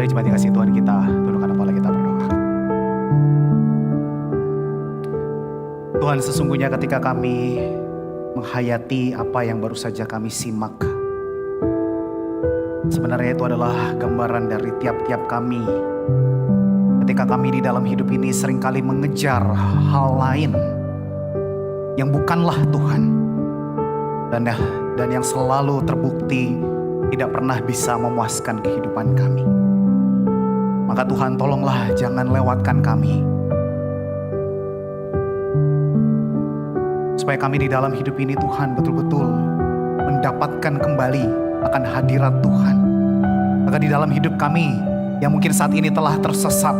Mari jemaat yang kasih Tuhan, kita tundukkan kepala, kita berdoa. Tuhan, sesungguhnya ketika kami menghayati apa yang baru saja kami simak, sebenarnya itu adalah gambaran dari tiap-tiap kami. Ketika kami di dalam hidup ini seringkali mengejar hal lain yang bukanlah Tuhan, dan yang selalu terbukti tidak pernah bisa memuaskan kehidupan kami. Maka Tuhan, tolonglah jangan lewatkan kami, supaya kami di dalam hidup ini Tuhan betul-betul mendapatkan kembali akan hadirat Tuhan. Maka di dalam hidup kami yang mungkin saat ini telah tersesat,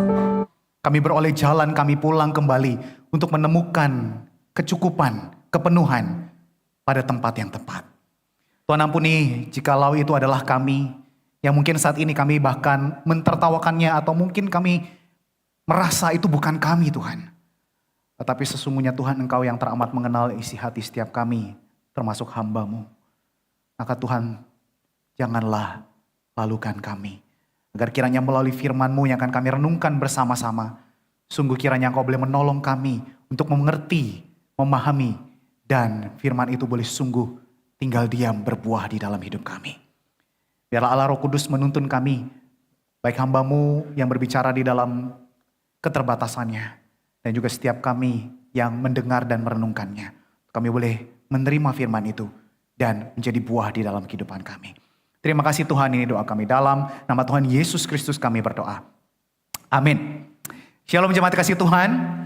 kami beroleh jalan, kami pulang kembali untuk menemukan kecukupan, kepenuhan pada tempat yang tepat. Tuhan, ampuni jikalau itu adalah kami yang mungkin saat ini kami bahkan mentertawakannya, atau mungkin kami merasa itu bukan kami Tuhan. Tetapi sesungguhnya Tuhan, Engkau yang teramat mengenal isi hati setiap kami, termasuk hamba-Mu. Maka Tuhan, janganlah lalukan kami, agar kiranya melalui firman-Mu yang akan kami renungkan bersama-sama, sungguh kiranya Engkau boleh menolong kami untuk mengerti, memahami, dan firman itu boleh sungguh tinggal diam berbuah di dalam hidup kami. Biarlah Allah Roh Kudus menuntun kami, baik hamba-Mu yang berbicara di dalam keterbatasannya, dan juga setiap kami yang mendengar dan merenungkannya. Kami boleh menerima firman itu dan menjadi buah di dalam kehidupan kami. Terima kasih Tuhan, ini doa kami dalam nama Tuhan Yesus Kristus kami berdoa. Amin. Shalom jemaat kasih Tuhan.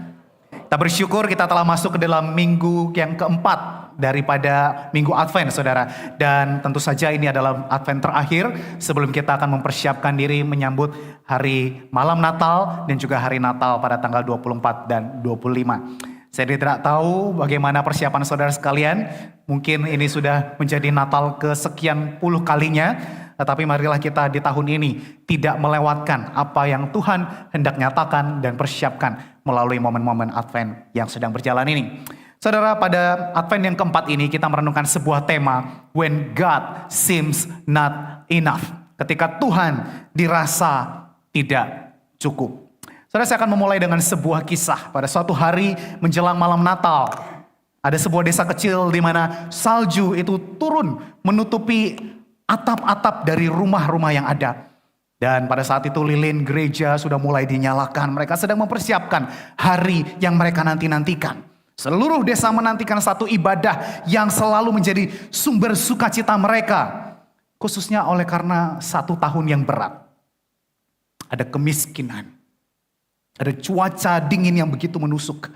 Kita bersyukur kita telah masuk ke dalam minggu yang keempat daripada minggu Advent, saudara. Dan tentu saja ini adalah Advent terakhir sebelum kita akan mempersiapkan diri menyambut hari malam Natal dan juga hari Natal pada tanggal 24 dan 25. Saya tidak tahu bagaimana persiapan saudara sekalian. Mungkin ini sudah menjadi Natal kesekian puluh kalinya. Tetapi marilah kita di tahun ini tidak melewatkan apa yang Tuhan hendak nyatakan dan persiapkan melalui momen-momen Advent yang sedang berjalan ini. Saudara, pada Advent yang keempat ini kita merenungkan sebuah tema, When God Seems Not Enough. Ketika Tuhan dirasa tidak cukup. Saudara, saya akan memulai dengan sebuah kisah. Pada suatu hari menjelang malam Natal, ada sebuah desa kecil di mana salju itu turun menutupi atap-atap dari rumah-rumah yang ada. Dan pada saat itu lilin gereja sudah mulai dinyalakan. Mereka sedang mempersiapkan hari yang mereka nanti-nantikan. Seluruh desa menantikan satu ibadah yang selalu menjadi sumber sukacita mereka. Khususnya oleh karena satu tahun yang berat. Ada kemiskinan. Ada cuaca dingin yang begitu menusuk.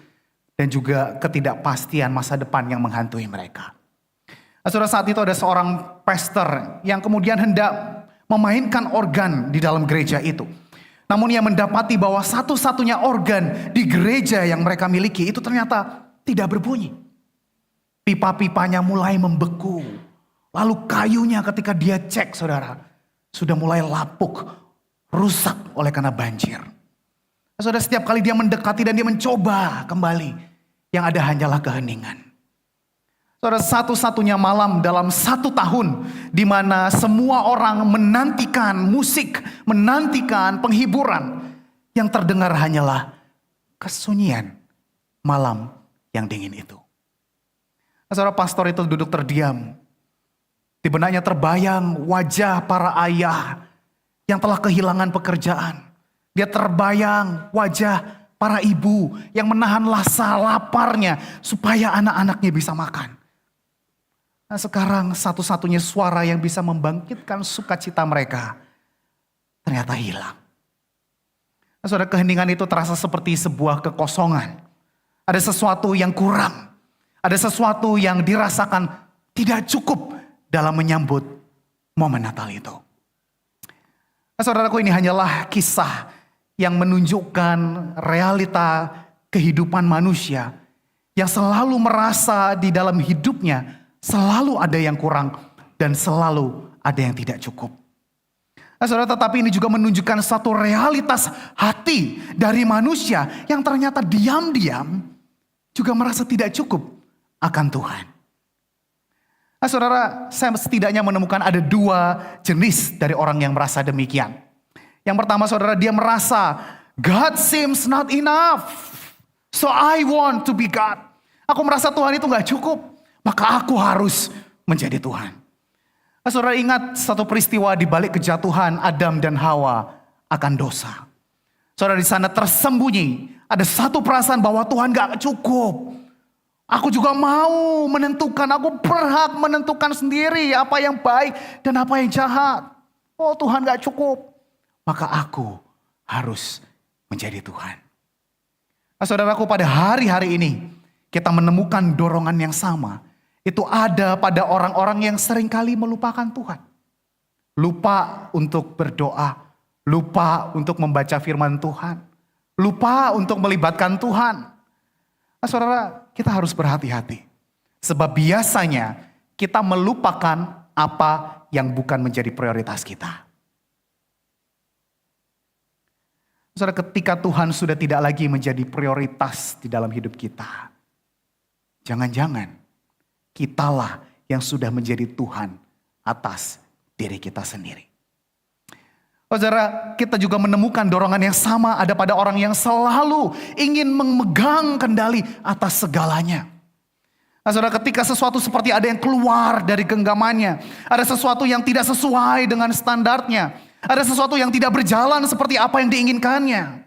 Dan juga ketidakpastian masa depan yang menghantui mereka. Saudara, saat itu ada seorang pastor yang kemudian hendak memainkan organ di dalam gereja itu. Namun ia mendapati bahwa satu-satunya organ di gereja yang mereka miliki itu ternyata tidak berbunyi. Pipa-pipanya mulai membeku. Lalu kayunya ketika dia cek, saudara, sudah mulai lapuk, rusak oleh karena banjir. Saudara, setiap kali dia mendekati dan dia mencoba kembali, yang ada hanyalah keheningan. Saudara, satu-satunya malam dalam satu tahun di mana semua orang menantikan musik, menantikan penghiburan, yang terdengar hanyalah kesunyian malam yang dingin itu. Saudara, pastor itu duduk terdiam. Di benaknya terbayang wajah para ayah yang telah kehilangan pekerjaan. Dia terbayang wajah para ibu yang menahan rasa laparnya supaya anak-anaknya bisa makan. Nah, sekarang satu-satunya suara yang bisa membangkitkan sukacita mereka ternyata hilang. Nah, saudara, keheningan itu terasa seperti sebuah kekosongan. Ada sesuatu yang kurang. Ada sesuatu yang dirasakan tidak cukup dalam menyambut momen Natal itu. Nah, saudaraku, ini hanyalah kisah yang menunjukkan realita kehidupan manusia yang selalu merasa di dalam hidupnya selalu ada yang kurang dan selalu ada yang tidak cukup. Nah, saudara, tetapi ini juga menunjukkan satu realitas hati dari manusia yang ternyata diam-diam juga merasa tidak cukup akan Tuhan. Nah, saudara, saya setidaknya menemukan ada dua jenis dari orang yang merasa demikian. Yang pertama saudara, dia merasa God seems not enough. So I want to be God. Aku merasa Tuhan itu gak cukup. Maka aku harus menjadi Tuhan. Nah, saudara ingat satu peristiwa di balik kejatuhan Adam dan Hawa akan dosa. Saudara di sana tersembunyi. Ada satu perasaan bahwa Tuhan gak cukup. Aku juga mau menentukan, aku berhak menentukan sendiri apa yang baik dan apa yang jahat. Oh Tuhan gak cukup. Maka aku harus menjadi Tuhan. Nah, saudaraku, pada hari-hari ini kita menemukan dorongan yang sama. Itu ada pada orang-orang yang seringkali melupakan Tuhan. Lupa untuk berdoa. Lupa untuk membaca firman Tuhan. Lupa untuk melibatkan Tuhan. Nah, saudara, kita harus berhati-hati. Sebab biasanya kita melupakan apa yang bukan menjadi prioritas kita. Saudara, ketika Tuhan sudah tidak lagi menjadi prioritas di dalam hidup kita, jangan-jangan kitalah yang sudah menjadi Tuhan atas diri kita sendiri. Saudara, kita juga menemukan dorongan yang sama ada pada orang yang selalu ingin memegang kendali atas segalanya. Nah, saudara, ketika sesuatu seperti ada yang keluar dari genggamannya, ada sesuatu yang tidak sesuai dengan standarnya, ada sesuatu yang tidak berjalan seperti apa yang diinginkannya.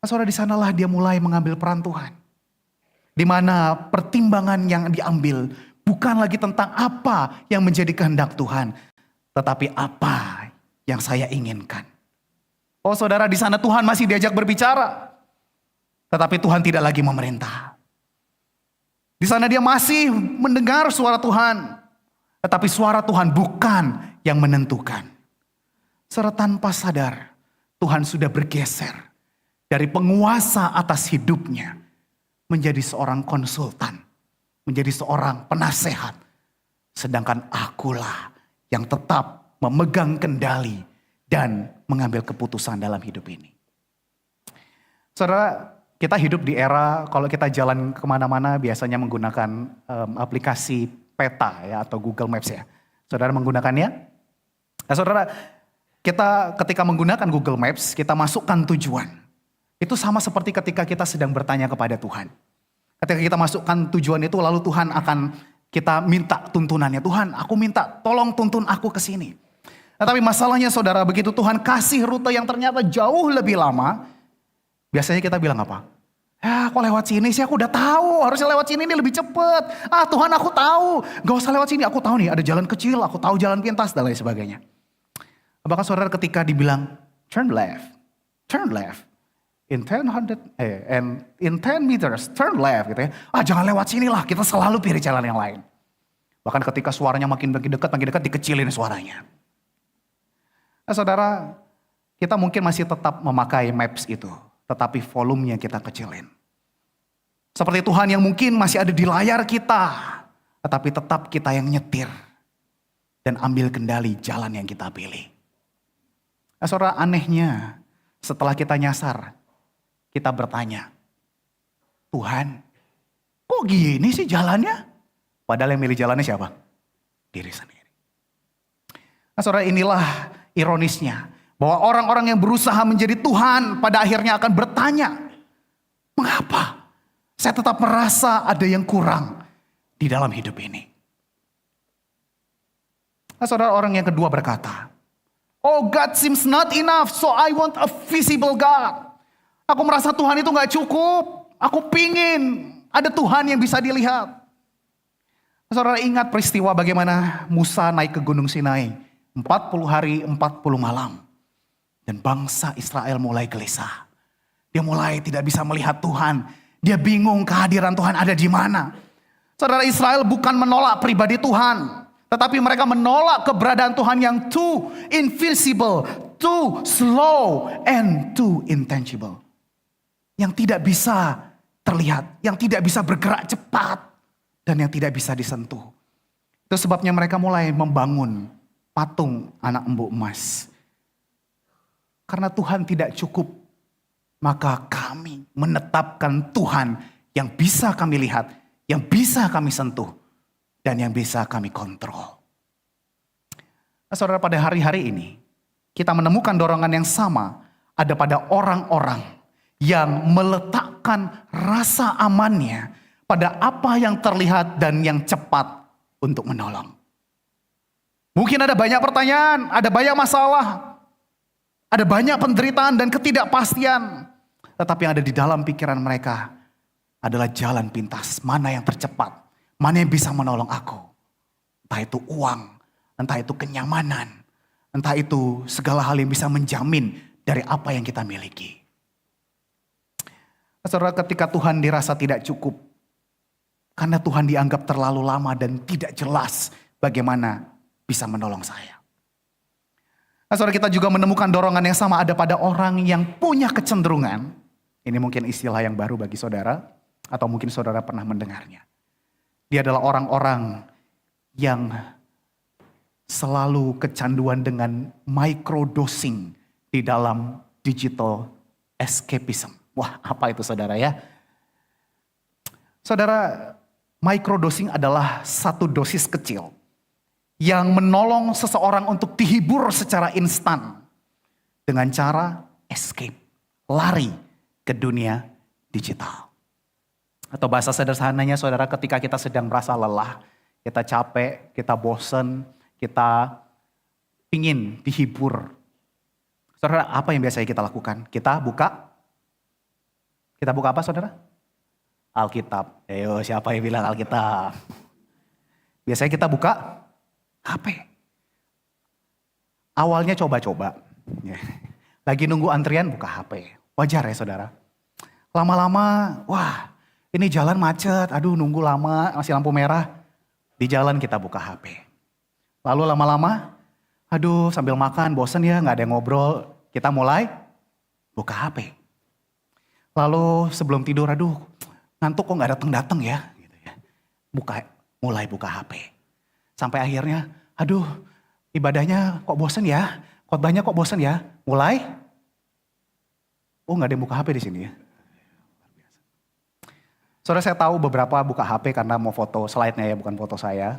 Nah, saudara, di sanalah dia mulai mengambil peran Tuhan. Di mana pertimbangan yang diambil bukan lagi tentang apa yang menjadi kehendak Tuhan, tetapi apa yang saya inginkan. Oh saudara, di sana Tuhan masih diajak berbicara, tetapi Tuhan tidak lagi memerintah. Di sana dia masih mendengar suara Tuhan, tetapi suara Tuhan bukan yang menentukan. Secara tanpa sadar, Tuhan sudah bergeser dari penguasa atas hidupnya menjadi seorang konsultan, menjadi seorang penasehat. Sedangkan akulah yang tetap memegang kendali dan mengambil keputusan dalam hidup ini. Saudara, kita hidup di era kalau kita jalan kemana-mana biasanya menggunakan aplikasi peta ya atau Google Maps ya. Saudara menggunakannya? Nah, saudara, kita ketika menggunakan Google Maps, kita masukkan tujuan. Itu sama seperti ketika kita sedang bertanya kepada Tuhan. Ketika kita masukkan tujuan itu lalu Tuhan akan kita minta tuntunannya. Tuhan, aku minta tolong tuntun aku ke sini. Nah, tapi masalahnya saudara, begitu Tuhan kasih rute yang ternyata jauh lebih lama, biasanya kita bilang apa? Ya kok lewat sini sih, aku udah tahu harusnya lewat sini ini lebih cepat. Ah Tuhan, aku tahu, gak usah lewat sini, aku tahu nih ada jalan kecil, aku tahu jalan pintas dan lain sebagainya. Bahkan saudara ketika dibilang turn left, in 10 meters, turn left gitu ya. Ah jangan lewat sini lah, kita selalu pilih jalan yang lain. Bahkan ketika suaranya makin dekat dikecilin suaranya. Nah saudara, kita mungkin masih tetap memakai maps itu, tetapi volumenya kita kecilin. Seperti Tuhan yang mungkin masih ada di layar kita, tetapi tetap kita yang nyetir dan ambil kendali jalan yang kita pilih. Nah saudara, anehnya setelah kita nyasar, kita bertanya, Tuhan, kok gini sih jalannya? Padahal yang milih jalannya siapa? Diri sendiri. Nah saudara, inilah ironisnya, bahwa orang-orang yang berusaha menjadi Tuhan pada akhirnya akan bertanya, mengapa saya tetap merasa ada yang kurang di dalam hidup ini? Nah saudara, orang yang kedua berkata, oh God seems not enough, so I want a visible God. Aku merasa Tuhan itu gak cukup, aku pingin ada Tuhan yang bisa dilihat. Nah, saudara ingat peristiwa bagaimana Musa naik ke Gunung Sinai. 40 hari, 40 malam. Dan bangsa Israel mulai gelisah. Dia mulai tidak bisa melihat Tuhan. Dia bingung kehadiran Tuhan ada di mana. Saudara, Israel bukan menolak pribadi Tuhan. Tetapi mereka menolak keberadaan Tuhan yang too invisible, too slow, and too intangible. Yang tidak bisa terlihat, yang tidak bisa bergerak cepat, dan yang tidak bisa disentuh. Itu sebabnya mereka mulai membangun patung anak embu emas. Karena Tuhan tidak cukup, maka kami menetapkan Tuhan yang bisa kami lihat, yang bisa kami sentuh, dan yang bisa kami kontrol. Nah, saudara, pada hari-hari ini kita menemukan dorongan yang sama ada pada orang-orang yang meletakkan rasa amannya pada apa yang terlihat dan yang cepat untuk menolong. Mungkin ada banyak pertanyaan, ada banyak masalah, ada banyak penderitaan dan ketidakpastian. Tetapi yang ada di dalam pikiran mereka adalah jalan pintas. Mana yang tercepat, mana yang bisa menolong aku. Entah itu uang, entah itu kenyamanan, entah itu segala hal yang bisa menjamin dari apa yang kita miliki. Saudara, ketika Tuhan dirasa tidak cukup, karena Tuhan dianggap terlalu lama dan tidak jelas bagaimana bisa menolong saya. Saudara, kita juga menemukan dorongan yang sama ada pada orang yang punya kecenderungan. Ini mungkin istilah yang baru bagi saudara, atau mungkin saudara pernah mendengarnya. Dia adalah orang-orang yang selalu kecanduan dengan microdosing di dalam digital escapism. Wah, apa itu saudara ya? Saudara, microdosing adalah satu dosis kecil yang menolong seseorang untuk dihibur secara instan dengan cara escape, lari ke dunia digital. Atau bahasa sederhananya saudara, ketika kita sedang merasa lelah, kita capek, kita bosen, kita ingin dihibur. Saudara, apa yang biasanya kita lakukan? Kita buka apa saudara? Alkitab. Ayo, siapa yang bilang Alkitab? Biasanya kita buka HP. Awalnya coba-coba. Lagi nunggu antrian buka HP. Wajar ya saudara. Lama-lama, wah ini jalan macet. Aduh nunggu lama, masih lampu merah. Di jalan kita buka HP. Lalu lama-lama, aduh sambil makan bosen ya gak ada yang ngobrol. Kita mulai buka HP. Lalu sebelum tidur, aduh ngantuk kok gak datang-datang ya. Gitu ya. Mulai buka HP. Sampai akhirnya, aduh ibadahnya kok bosen ya. Khotbahnya kok bosen ya. Mulai, gak ada yang buka HP di sini ya. Saudara, saya tahu beberapa buka HP karena mau foto slide-nya ya, bukan foto saya.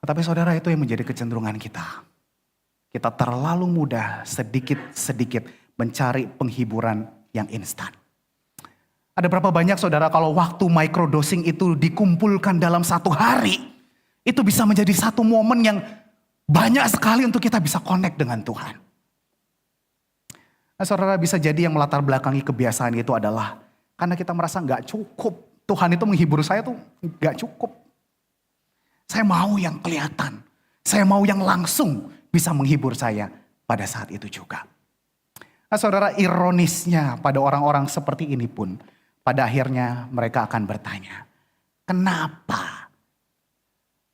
Tapi saudara, itu yang menjadi kecenderungan kita. Kita terlalu mudah sedikit-sedikit mencari penghiburan yang instan. Ada berapa banyak saudara kalau waktu microdosing itu dikumpulkan dalam satu hari, itu bisa menjadi satu momen yang banyak sekali untuk kita bisa connect dengan Tuhan. Nah, saudara, bisa jadi yang melatar belakangi kebiasaan itu adalah karena kita merasa gak cukup. Tuhan itu menghibur saya tuh gak cukup. Saya mau yang kelihatan. Saya mau yang langsung bisa menghibur saya pada saat itu juga. Nah, saudara, ironisnya pada orang-orang seperti ini pun pada akhirnya mereka akan bertanya, kenapa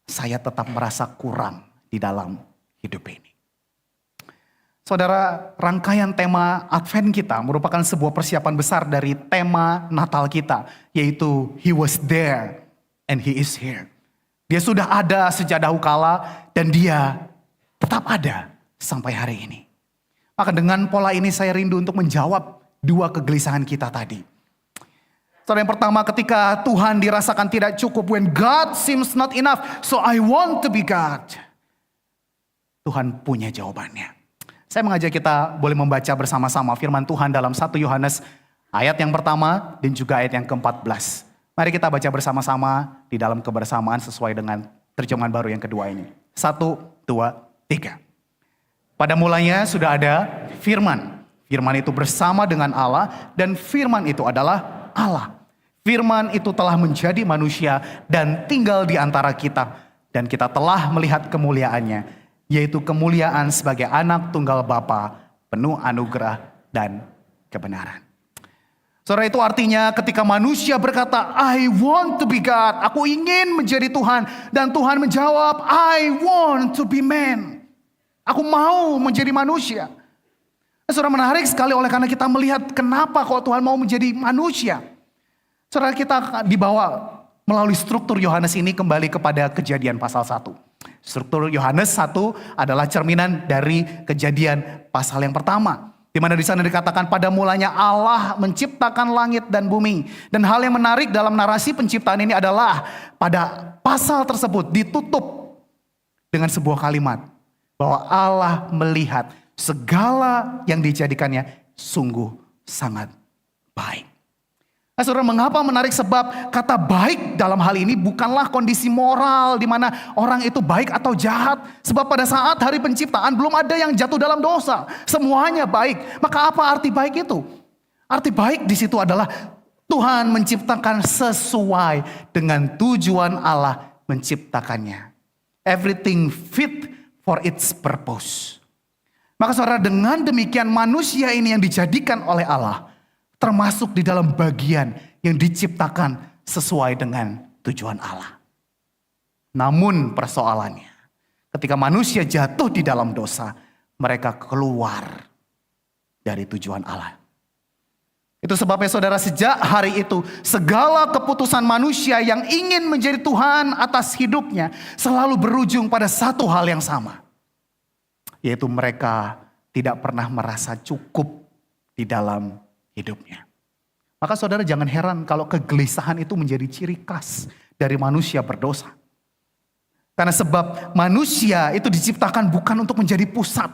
saya tetap merasa kurang di dalam hidup ini? Saudara, rangkaian tema Advent kita merupakan sebuah persiapan besar dari tema Natal kita, yaitu He was there and He is here. Dia sudah ada sejak dahulu kala dan dia tetap ada sampai hari ini. Maka dengan pola ini saya rindu untuk menjawab dua kegelisahan kita tadi. Saudara, yang pertama, ketika Tuhan dirasakan tidak cukup, when God seems not enough, so I want to be God. Tuhan punya jawabannya. Saya mengajak kita boleh membaca bersama-sama firman Tuhan dalam 1 Yohanes ayat yang pertama dan juga ayat yang ke-14. Mari kita baca bersama-sama di dalam kebersamaan sesuai dengan terjemahan baru yang kedua ini. 1, 2, 3. Pada mulanya sudah ada firman. Firman itu bersama dengan Allah dan firman itu adalah Allah. Firman itu telah menjadi manusia dan tinggal di antara kita. Dan kita telah melihat kemuliaannya, yaitu kemuliaan sebagai anak tunggal Bapa, penuh anugerah dan kebenaran. Saudara, itu artinya ketika manusia berkata, I want to be God. Aku ingin menjadi Tuhan. Dan Tuhan menjawab, I want to be man. Aku mau menjadi manusia. Saudara, menarik sekali oleh karena kita melihat kenapa kok Tuhan mau menjadi manusia. Saudara, kita dibawa melalui struktur Yohanes ini kembali kepada Kejadian pasal 1. Struktur Yohanes 1 adalah cerminan dari Kejadian pasal yang pertama. Di mana di sana dikatakan pada mulanya Allah menciptakan langit dan bumi. Dan hal yang menarik dalam narasi penciptaan ini adalah pada pasal tersebut ditutup dengan sebuah kalimat. bahwa Allah melihat segala yang dijadikannya sungguh sangat baik. Nah, saudara, mengapa menarik? Sebab kata baik dalam hal ini bukanlah kondisi moral di mana orang itu baik atau jahat. Sebab pada saat hari penciptaan belum ada yang jatuh dalam dosa. Semuanya baik. Maka apa arti baik itu? Arti baik di situ adalah Tuhan menciptakan sesuai dengan tujuan Allah menciptakannya. Everything fit for its purpose. Maka saudara, dengan demikian manusia ini yang dijadikan oleh Allah termasuk di dalam bagian yang diciptakan sesuai dengan tujuan Allah. Namun persoalannya, ketika manusia jatuh di dalam dosa, mereka keluar dari tujuan Allah. Itu sebabnya saudara, sejak hari itu segala keputusan manusia yang ingin menjadi Tuhan atas hidupnya selalu berujung pada satu hal yang sama. Yaitu mereka tidak pernah merasa cukup di dalam hidupnya. Maka saudara, jangan heran kalau kegelisahan itu menjadi ciri khas dari manusia berdosa. Karena sebab manusia itu diciptakan bukan untuk menjadi pusat.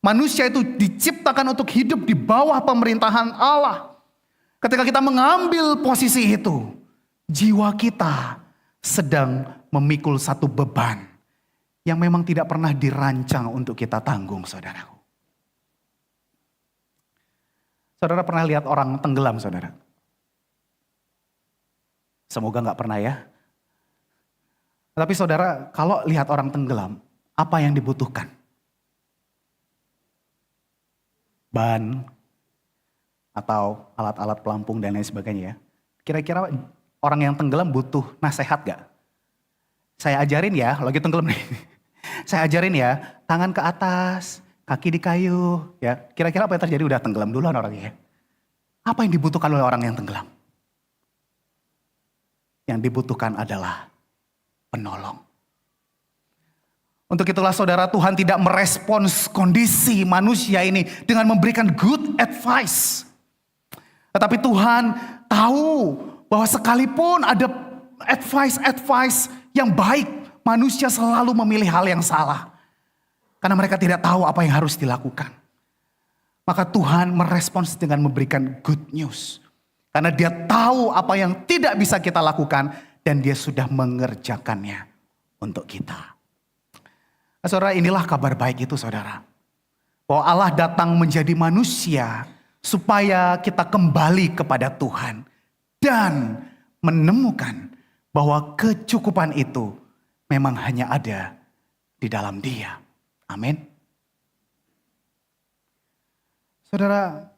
Manusia itu diciptakan untuk hidup di bawah pemerintahan Allah. Ketika kita mengambil posisi itu, jiwa kita sedang memikul satu beban yang memang tidak pernah dirancang untuk kita tanggung, saudaraku. Saudara pernah lihat orang tenggelam, saudara? Semoga nggak pernah ya. Tapi saudara, kalau lihat orang tenggelam, apa yang dibutuhkan? Ban, atau alat-alat pelampung dan lain sebagainya ya. Kira-kira orang yang tenggelam butuh nasihat gak? Saya ajarin ya, lagi tenggelam nih. Saya ajarin ya, tangan ke atas, kaki di kayu, ya. Kira-kira apa yang terjadi? Udah tenggelam duluan orangnya ya. Apa yang dibutuhkan oleh orang yang tenggelam? Yang dibutuhkan adalah penolong. Untuk itulah saudara, Tuhan tidak merespons kondisi manusia ini dengan memberikan good advice. Tetapi Tuhan tahu bahwa sekalipun ada advice yang baik, manusia selalu memilih hal yang salah. Karena mereka tidak tahu apa yang harus dilakukan. Maka Tuhan merespons dengan memberikan good news. Karena dia tahu apa yang tidak bisa kita lakukan dan dia sudah mengerjakannya untuk kita. Nah, saudara, inilah kabar baik itu, saudara. Bahwa Allah datang menjadi manusia supaya kita kembali kepada Tuhan dan menemukan bahwa kecukupan itu memang hanya ada di dalam Dia. Amin. Saudara,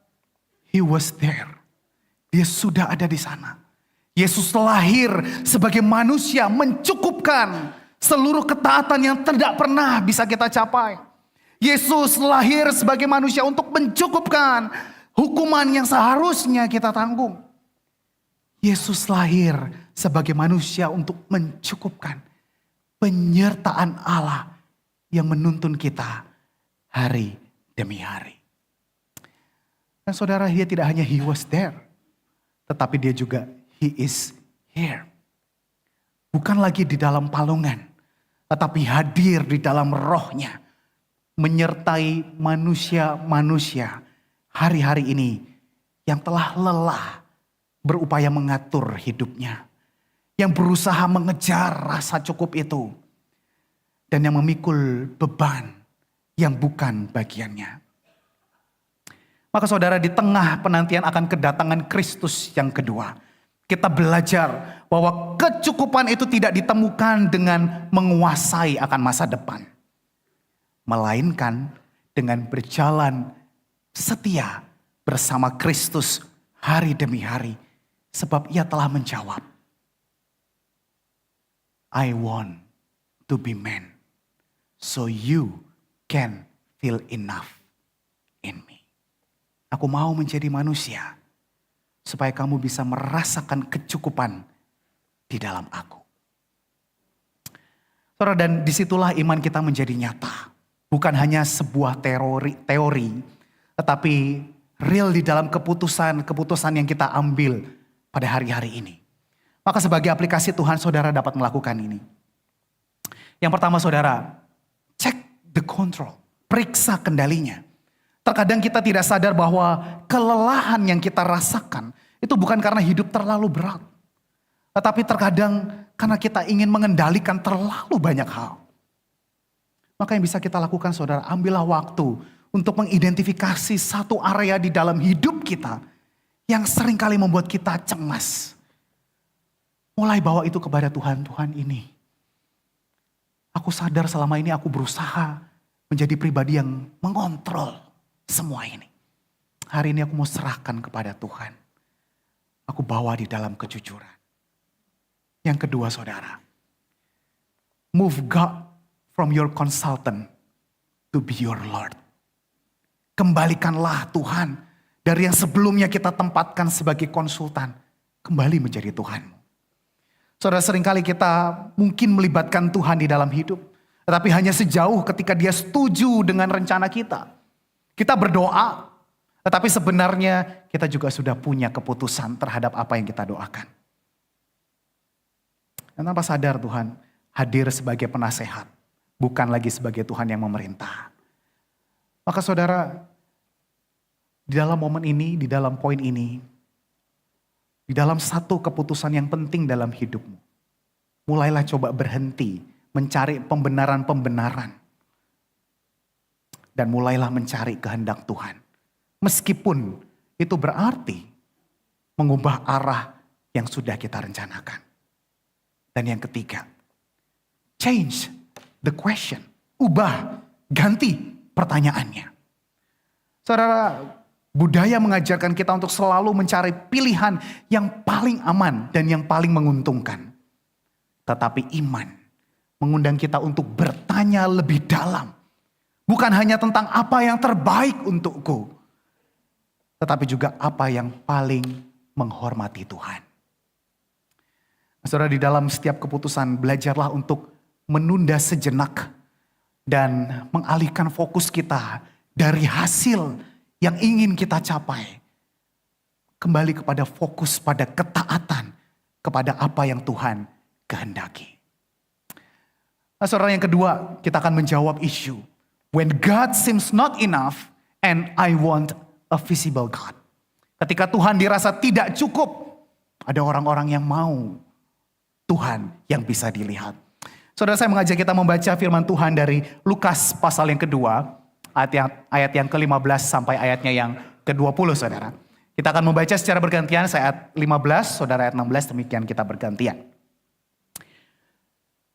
He was there. Dia sudah ada di sana. Yesus lahir sebagai manusia mencukupkan seluruh ketaatan yang tidak pernah bisa kita capai. Yesus lahir sebagai manusia untuk mencukupkan hukuman yang seharusnya kita tanggung. Yesus lahir sebagai manusia untuk mencukupkan penyertaan Allah yang menuntun kita hari demi hari. Dan saudara, dia tidak hanya he was there, tetapi dia juga he is here. Bukan lagi di dalam palungan, tetapi hadir di dalam rohnya. Menyertai manusia-manusia hari-hari ini yang telah lelah berupaya mengatur hidupnya. Yang berusaha mengejar rasa cukup itu. Dan yang memikul beban yang bukan bagiannya. Maka saudara, di tengah penantian akan kedatangan Kristus yang kedua, kita belajar bahwa kecukupan itu tidak ditemukan dengan menguasai akan masa depan. Melainkan dengan berjalan setia bersama Kristus hari demi hari. Sebab ia telah menjawab, I want to be man, so you can feel enough in me. Aku mau menjadi manusia, supaya kamu bisa merasakan kecukupan di dalam aku. Saudara, dan disitulah iman kita menjadi nyata. Bukan hanya sebuah teori, tetapi real di dalam keputusan yang kita ambil pada hari-hari ini. Maka sebagai aplikasi Tuhan, saudara dapat melakukan ini. Yang pertama, saudara, cek the control. Periksa kendalinya. Terkadang kita tidak sadar bahwa kelelahan yang kita rasakan itu bukan karena hidup terlalu berat. Tetapi terkadang karena kita ingin mengendalikan terlalu banyak hal. Maka yang bisa kita lakukan saudara, ambillah waktu untuk mengidentifikasi satu area di dalam hidup kita yang seringkali membuat kita cemas. Mulai bawa itu kepada Tuhan. Tuhan, ini aku sadar selama ini aku berusaha menjadi pribadi yang mengontrol semua ini. Hari ini aku mau serahkan kepada Tuhan. Aku bawa di dalam kejujuran. Yang kedua saudara, move God from your consultant to be your Lord. Kembalikanlah Tuhan dari yang sebelumnya kita tempatkan sebagai konsultan, kembali menjadi Tuhanmu. Saudara, seringkali kita mungkin melibatkan Tuhan di dalam hidup, tetapi hanya sejauh ketika Dia setuju dengan rencana kita. Kita berdoa, tetapi sebenarnya kita juga sudah punya keputusan terhadap apa yang kita doakan. Dan tanpa sadar Tuhan hadir sebagai penasehat, bukan lagi sebagai Tuhan yang memerintah. Maka saudara, di dalam momen ini, di dalam poin ini, di dalam satu keputusan yang penting dalam hidupmu, mulailah coba berhenti mencari pembenaran-pembenaran. Dan mulailah mencari kehendak Tuhan. Meskipun itu berarti mengubah arah yang sudah kita rencanakan. Dan yang ketiga, change the question. Ubah, ganti pertanyaannya. Saudara, budaya mengajarkan kita untuk selalu mencari pilihan yang paling aman dan yang paling menguntungkan. Tetapi iman mengundang kita untuk bertanya lebih dalam. Bukan hanya tentang apa yang terbaik untukku, tetapi juga apa yang paling menghormati Tuhan. Saudara, di dalam setiap keputusan belajarlah untuk menunda sejenak dan mengalihkan fokus kita dari hasil yang ingin kita capai. Kembali kepada fokus pada ketaatan kepada apa yang Tuhan kehendaki. Nah, saudara, yang kedua, kita akan menjawab isu when God seems not enough and I want a visible God. Ketika Tuhan dirasa tidak cukup, ada orang-orang yang mau Tuhan yang bisa dilihat. Saudara, saya mengajak kita membaca firman Tuhan dari Lukas pasal yang kedua, ayat yang ke-15 sampai ayatnya yang ke-20 saudara. Kita akan membaca secara bergantian, saya ayat 15, saudara ayat 16, demikian kita bergantian.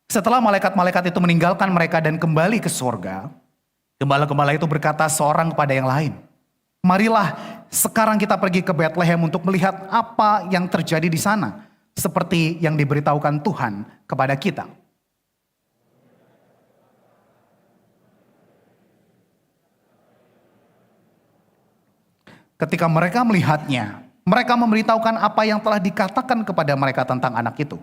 Setelah malaikat-malaikat itu meninggalkan mereka dan kembali ke surga, gembala-gembala itu berkata seorang kepada yang lain, marilah sekarang kita pergi ke Bethlehem untuk melihat apa yang terjadi di sana, seperti yang diberitahukan Tuhan kepada kita. Ketika mereka melihatnya, mereka memberitahukan apa yang telah dikatakan kepada mereka tentang anak itu.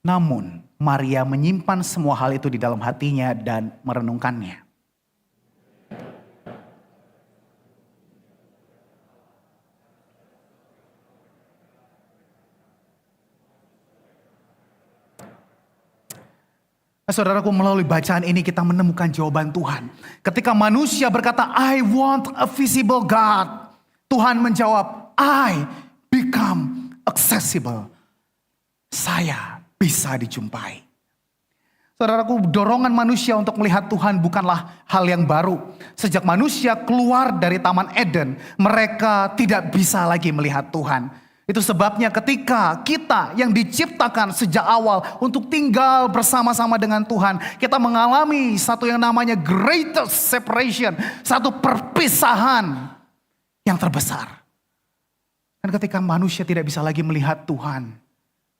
Namun Maria menyimpan semua hal itu di dalam hatinya dan merenungkannya. Saudaraku, melalui bacaan ini kita menemukan jawaban Tuhan. Ketika manusia berkata, I want a visible God. Tuhan menjawab, I become accessible. Saya bisa dijumpai. Saudaraku, dorongan manusia untuk melihat Tuhan bukanlah hal yang baru. Sejak manusia keluar dari Taman Eden, mereka tidak bisa lagi melihat Tuhan. Itu sebabnya ketika kita yang diciptakan sejak awal untuk tinggal bersama-sama dengan Tuhan, kita mengalami satu yang namanya greatest separation, satu perpisahan yang terbesar. Dan ketika manusia tidak bisa lagi melihat Tuhan,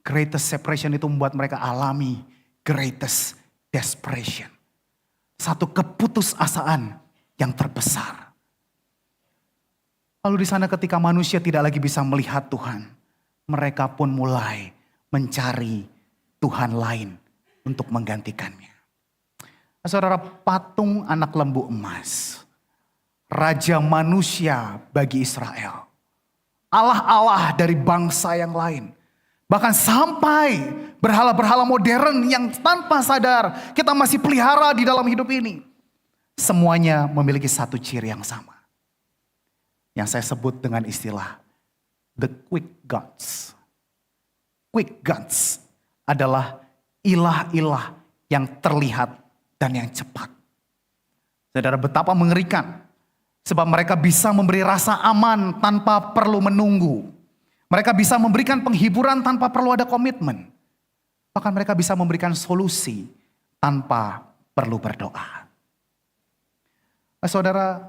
greatest separation itu membuat mereka alami greatest desperation. Satu keputusasaan yang terbesar. Lalu di sana ketika manusia tidak lagi bisa melihat Tuhan, mereka pun mulai mencari Tuhan lain untuk menggantikannya. Saudara, patung anak lembu emas, raja manusia bagi Israel, Allah-Allah dari bangsa yang lain, Bahkan sampai berhala-berhala modern yang tanpa sadar kita masih pelihara di dalam hidup ini. Semuanya memiliki satu ciri yang sama. Yang saya sebut dengan istilah the quick gods. Quick gods adalah ilah-ilah yang terlihat dan yang cepat. Saudara, betapa mengerikan. Sebab mereka bisa memberi rasa aman tanpa perlu menunggu. Mereka bisa memberikan penghiburan tanpa perlu ada komitmen. Bahkan mereka bisa memberikan solusi tanpa perlu berdoa. Saudara,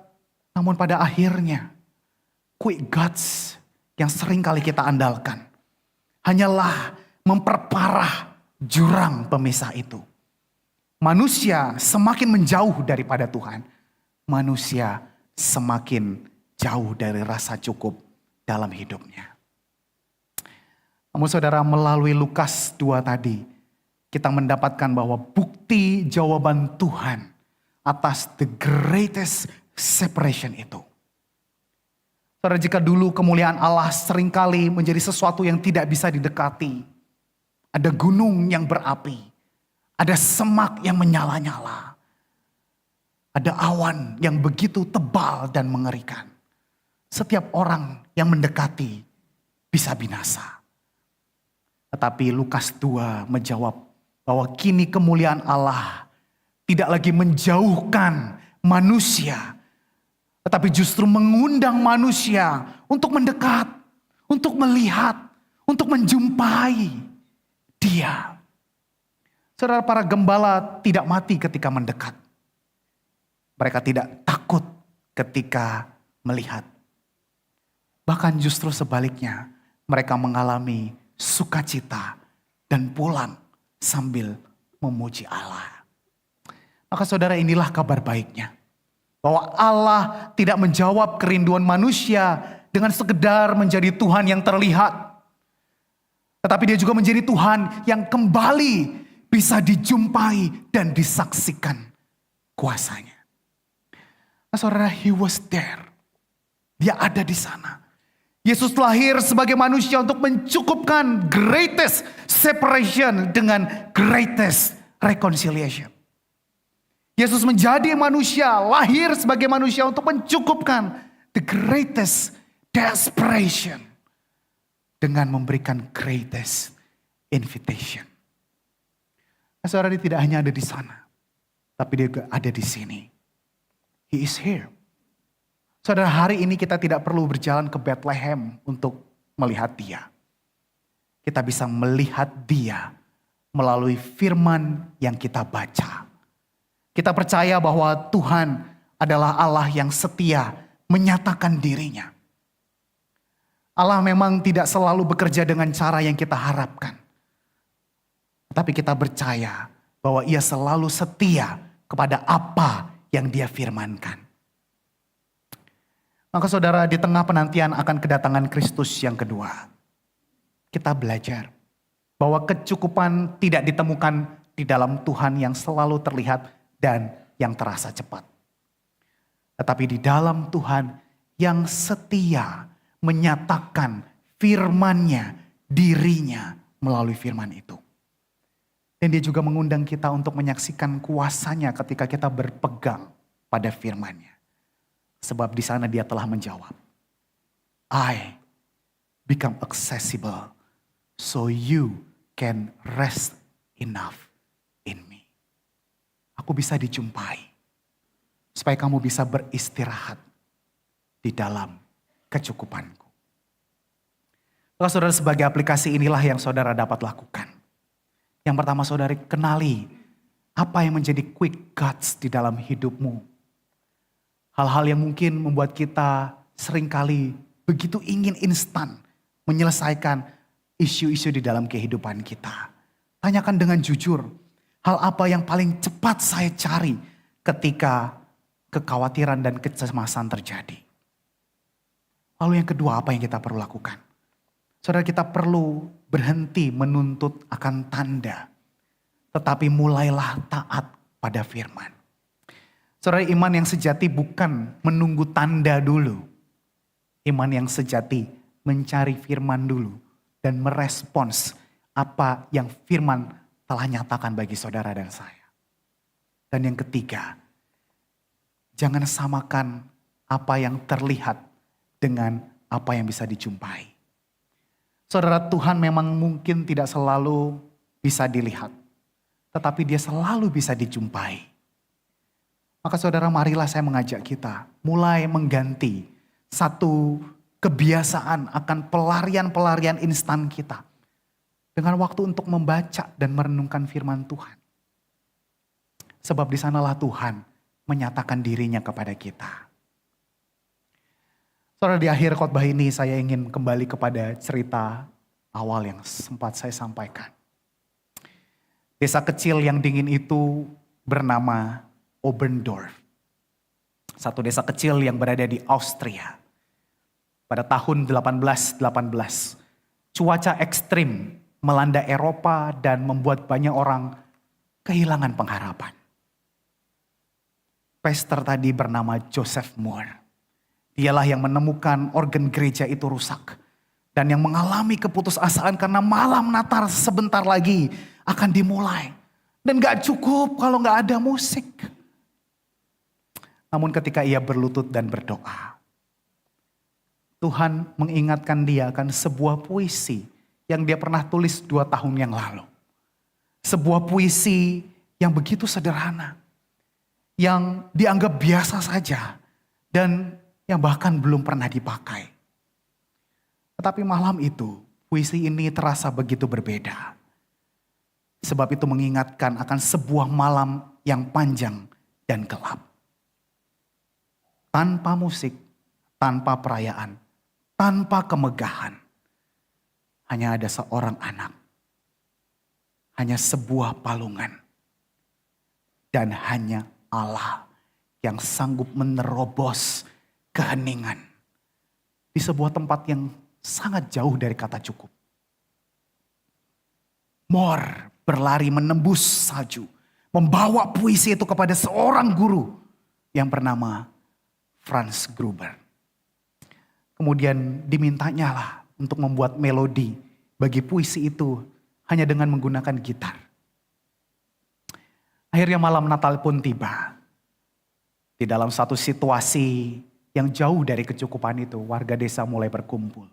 namun pada akhirnya quick gods yang sering kali kita andalkan hanyalah memperparah jurang pemisah itu. Manusia semakin menjauh daripada Tuhan. Manusia semakin jauh dari rasa cukup dalam hidupnya. Namun saudara, melalui Lukas 2 tadi, kita mendapatkan bahwa bukti jawaban Tuhan atas the greatest separation itu. Saudara, jika dulu kemuliaan Allah seringkali menjadi sesuatu yang tidak bisa didekati. Ada gunung yang berapi. Ada semak yang menyala-nyala. Ada awan yang begitu tebal dan mengerikan. Setiap orang yang mendekati bisa binasa. Tetapi Lukas 2 menjawab bahwa kini kemuliaan Allah tidak lagi menjauhkan manusia. Tetapi justru mengundang manusia untuk mendekat, untuk melihat, untuk menjumpai Dia. Saudara, para gembala tidak mati ketika mendekat. Mereka tidak takut ketika melihat. Bahkan justru sebaliknya, mereka mengalami sukacita dan pulang sambil memuji Allah. Maka saudara, inilah kabar baiknya. Bahwa Allah tidak menjawab kerinduan manusia dengan sekedar menjadi Tuhan yang terlihat. Tetapi Dia juga menjadi Tuhan yang kembali bisa dijumpai dan disaksikan kuasanya. Nah, saudara, He was there. Dia ada di sana. Yesus lahir sebagai manusia untuk mencukupkan greatest separation dengan greatest reconciliation. Yesus menjadi manusia, lahir sebagai manusia untuk mencukupkan the greatest desperation dengan memberikan greatest invitation. Nah, saudara, Dia tidak hanya ada di sana, tapi Dia juga ada di sini. He is here. Saudara, hari ini kita tidak perlu berjalan ke Bethlehem untuk melihat Dia. Kita bisa melihat Dia melalui firman yang kita baca. Kita percaya bahwa Tuhan adalah Allah yang setia menyatakan dirinya. Allah memang tidak selalu bekerja dengan cara yang kita harapkan. Tapi kita percaya bahwa Ia selalu setia kepada apa yang Dia firmankan. Maka saudara, di tengah penantian akan kedatangan Kristus yang kedua, kita belajar bahwa kecukupan tidak ditemukan di dalam Tuhan yang selalu terlihat dan yang terasa cepat. Tetapi di dalam Tuhan yang setia menyatakan firman-Nya, dirinya melalui firman itu. Dan Dia juga mengundang kita untuk menyaksikan kuasanya ketika kita berpegang pada firman-Nya. Sebab di sana Dia telah menjawab, I become accessible so you can rest enough in me. Aku bisa dijumpai supaya kamu bisa beristirahat di dalam kecukupanku. Maka saudara, sebagai aplikasi inilah yang saudara dapat lakukan. Yang pertama, saudara, kenali apa yang menjadi quick gods di dalam hidupmu. Hal-hal yang mungkin membuat kita seringkali begitu ingin instan menyelesaikan isu-isu di dalam kehidupan kita. Tanyakan dengan jujur, hal apa yang paling cepat saya cari ketika kekhawatiran dan kecemasan terjadi. Lalu yang kedua, apa yang kita perlu lakukan? Saudara, kita perlu berhenti menuntut akan tanda, tetapi mulailah taat pada firman. Saudara, iman yang sejati bukan menunggu tanda dulu. Iman yang sejati mencari firman dulu dan merespons apa yang firman telah nyatakan bagi saudara dan saya. Dan yang ketiga, jangan samakan apa yang terlihat dengan apa yang bisa dijumpai. Saudara, Tuhan memang mungkin tidak selalu bisa dilihat, tetapi dia selalu bisa dijumpai. Maka saudara, marilah saya mengajak kita mulai mengganti satu kebiasaan akan pelarian-pelarian instan kita dengan waktu untuk membaca dan merenungkan firman Tuhan. Sebab di sanalah Tuhan menyatakan dirinya kepada kita. Saudara, di akhir khotbah ini saya ingin kembali kepada cerita awal yang sempat saya sampaikan. Desa kecil yang dingin itu bernama Oberndorf. Satu desa kecil yang berada di Austria. Pada tahun 1818, cuaca ekstrim melanda Eropa dan membuat banyak orang kehilangan pengharapan. Pastor tadi bernama Joseph Moore. Dialah yang menemukan organ gereja itu rusak. Dan yang mengalami keputusasaan karena malam Natal sebentar lagi akan dimulai. Dan gak cukup kalau gak ada musik. Namun ketika ia berlutut dan berdoa, Tuhan mengingatkan dia akan sebuah puisi yang dia pernah tulis 2 tahun yang lalu. Sebuah puisi yang begitu sederhana, yang dianggap biasa saja, dan yang bahkan belum pernah dipakai. Tetapi malam itu, puisi ini terasa begitu berbeda. Sebab itu mengingatkan akan sebuah malam yang panjang dan gelap. Tanpa musik, tanpa perayaan, tanpa kemegahan. Hanya ada seorang anak. Hanya sebuah palungan. Dan hanya Allah yang sanggup menerobos keheningan. Di sebuah tempat yang sangat jauh dari kata cukup. Moore berlari menembus salju. Membawa puisi itu kepada seorang guru yang bernama Franz Gruber. Kemudian dimintanya lah untuk membuat melodi bagi puisi itu hanya dengan menggunakan gitar. Akhirnya malam Natal pun tiba. Di dalam satu situasi yang jauh dari kecukupan itu, warga desa mulai berkumpul.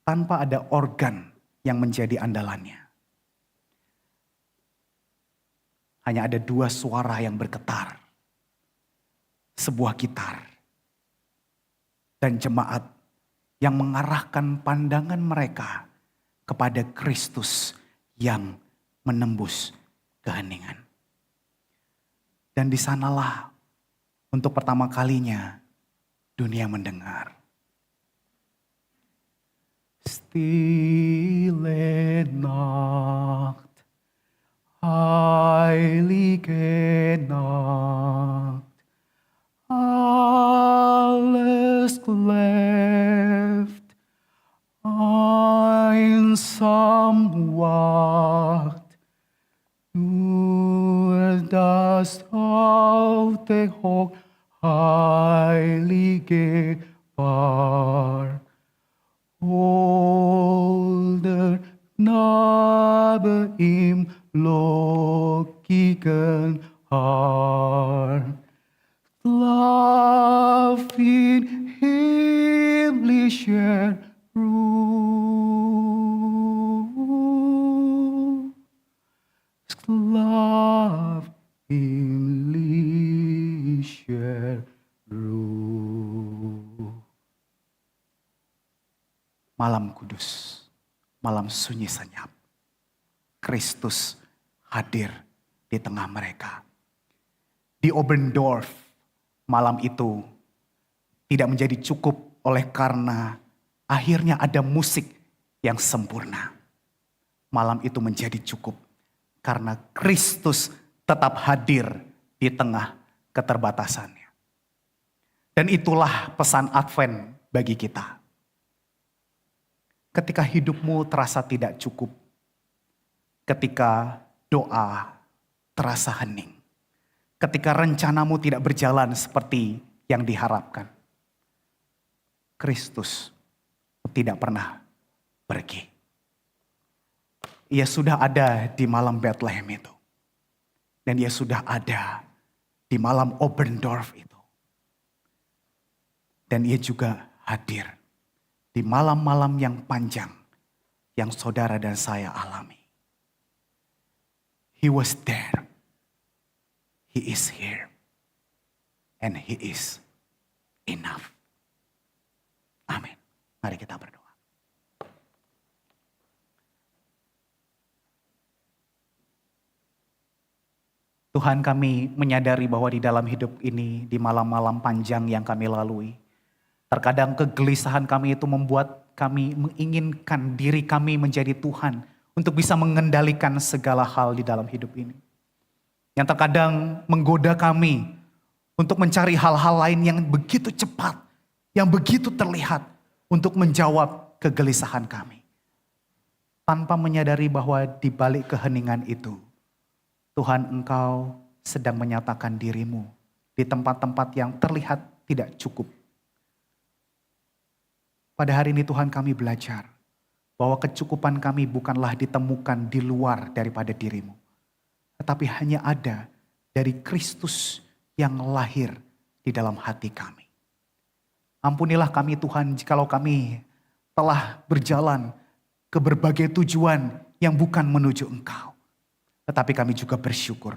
Tanpa ada organ yang menjadi andalannya. Hanya ada 2 suara yang bergetar. Sebuah gitar. Dan jemaat yang mengarahkan pandangan mereka kepada Kristus yang menembus keheningan. Dan di sanalah untuk pertama kalinya dunia mendengar. Stille Nacht, heilige Nacht, alles schläft, einsam wacht, nur das alte Hoch, heilige Paar, holder Knabe im lockigen Haar. Schlaf in himmlischer Ruhe. Schlaf in himmlischer Ruhe. Malam kudus, malam sunyi senyap. Kristus hadir di tengah mereka. Di Oberndorf, malam itu tidak menjadi cukup oleh karena akhirnya ada musik yang sempurna. Malam itu menjadi cukup karena Kristus tetap hadir di tengah keterbatasannya. Dan itulah pesan Advent bagi kita. Ketika hidupmu terasa tidak cukup, ketika doa terasa hening, ketika rencanamu tidak berjalan seperti yang diharapkan, Kristus tidak pernah pergi. Ia sudah ada di malam Bethlehem itu. Dan ia sudah ada di malam Oberndorf itu. Dan ia juga hadir di malam-malam yang panjang yang saudara dan saya alami. He was there. He is here. And he is enough. Amin. Mari kita berdoa. Tuhan, kami menyadari bahwa di dalam hidup ini, di malam-malam panjang yang kami lalui, terkadang kegelisahan kami itu membuat kami menginginkan diri kami menjadi Tuhan untuk bisa mengendalikan segala hal di dalam hidup ini. Yang terkadang menggoda kami untuk mencari hal-hal lain yang begitu cepat, yang begitu terlihat untuk menjawab kegelisahan kami. Tanpa menyadari bahwa di balik keheningan itu, Tuhan, Engkau sedang menyatakan dirimu di tempat-tempat yang terlihat tidak cukup. Pada hari ini Tuhan, kami belajar bahwa kecukupan kami bukanlah ditemukan di luar daripada dirimu, tetapi hanya ada dari Kristus yang lahir di dalam hati kami. Ampunilah kami Tuhan jikalau kami telah berjalan ke berbagai tujuan yang bukan menuju Engkau. Tetapi kami juga bersyukur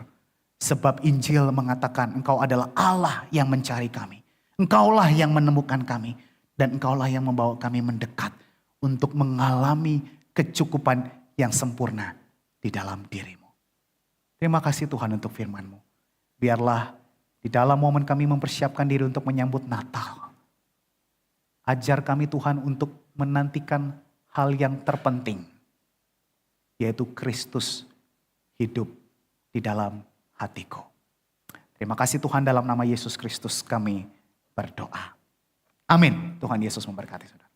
sebab Injil mengatakan Engkau adalah Allah yang mencari kami. Engkaulah yang menemukan kami dan Engkaulah yang membawa kami mendekat untuk mengalami kecukupan yang sempurna di dalam dirimu. Terima kasih Tuhan untuk firman-Mu. Biarlah di dalam momen kami mempersiapkan diri untuk menyambut Natal. Ajar kami Tuhan untuk menantikan hal yang terpenting, yaitu Kristus hidup di dalam hatiku. Terima kasih Tuhan, dalam nama Yesus Kristus kami berdoa. Amin. Tuhan Yesus memberkati saudara.